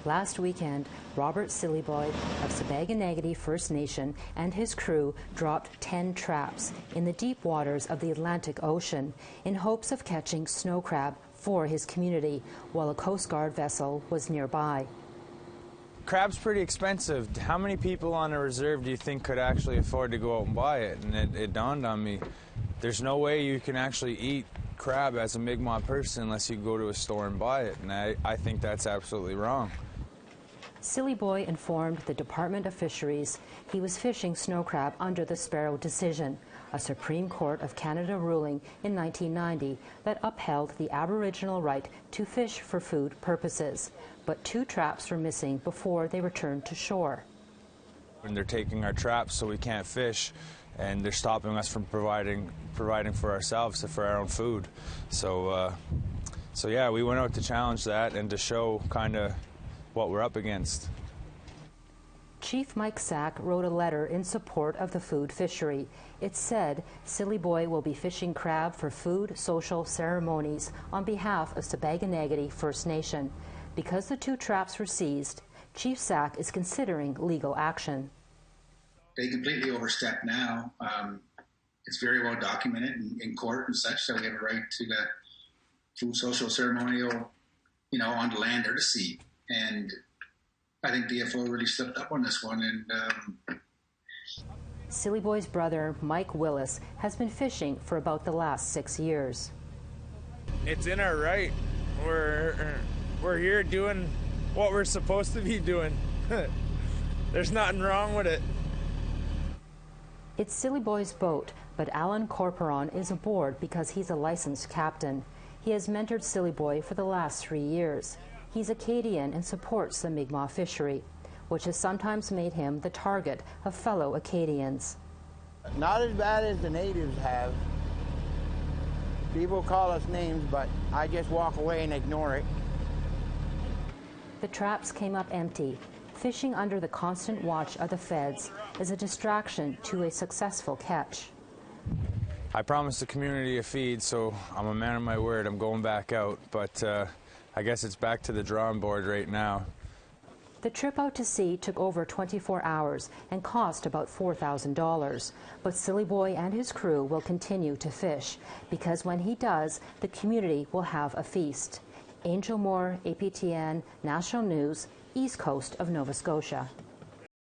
Last weekend, Robert Syliboy of Syliboy First Nation and his crew dropped 10 traps in the deep waters of the Atlantic Ocean in hopes of catching snow crab for his community while a Coast Guard vessel was nearby. Crab's pretty expensive. How many people on a reserve do you think could actually afford to go out and buy it? And it dawned on me, there's no way you can actually eat crab as a Mi'kmaq person unless you go to a store and buy it, and I think that's absolutely wrong. Syliboy informed the Department of Fisheries he was fishing snow crab under the Sparrow decision, a Supreme Court of Canada ruling in 1990 that upheld the Aboriginal right to fish for food purposes. But 2 traps were missing before they returned to shore. And they're taking our traps so we can't fish, and they're stopping us from providing for ourselves, for our own food. So yeah, we went out to challenge that and to show kind of what we're up against. Chief Mike Sack wrote a letter in support of the food fishery. It said Syliboy will be fishing crab for food social ceremonies on behalf of Syliboy First Nation. Because the 2 traps were seized, Chief Sack is considering legal action. They completely overstepped now. It's very well documented in court and such that we have a right to that food social ceremonial, on the land or the sea. And I think DFO really stepped up on this one. And Syliboy's brother, Mike Willis, has been fishing for about the last 6 years. It's in our right. We're here doing what we're supposed to be doing. There's nothing wrong with it. It's Syliboy's boat, but Alan Corporon is aboard because he's a licensed captain. He has mentored Syliboy for the last 3 years. He's Acadian and supports the Mi'kmaq fishery, which has sometimes made him the target of fellow Acadians. Not as bad as the natives have. People call us names, but I just walk away and ignore it. The traps came up empty. Fishing under the constant watch of the feds is a distraction to a successful catch. I promised the community a feed, so I'm a man of my word. I'm going back out, but I guess it's back to the drawing board right now. The trip out to sea took over 24 hours and cost about $4,000. But Syliboy and his crew will continue to fish because when he does, the community will have a feast. Angel Moore, APTN National News, East Coast of Nova Scotia.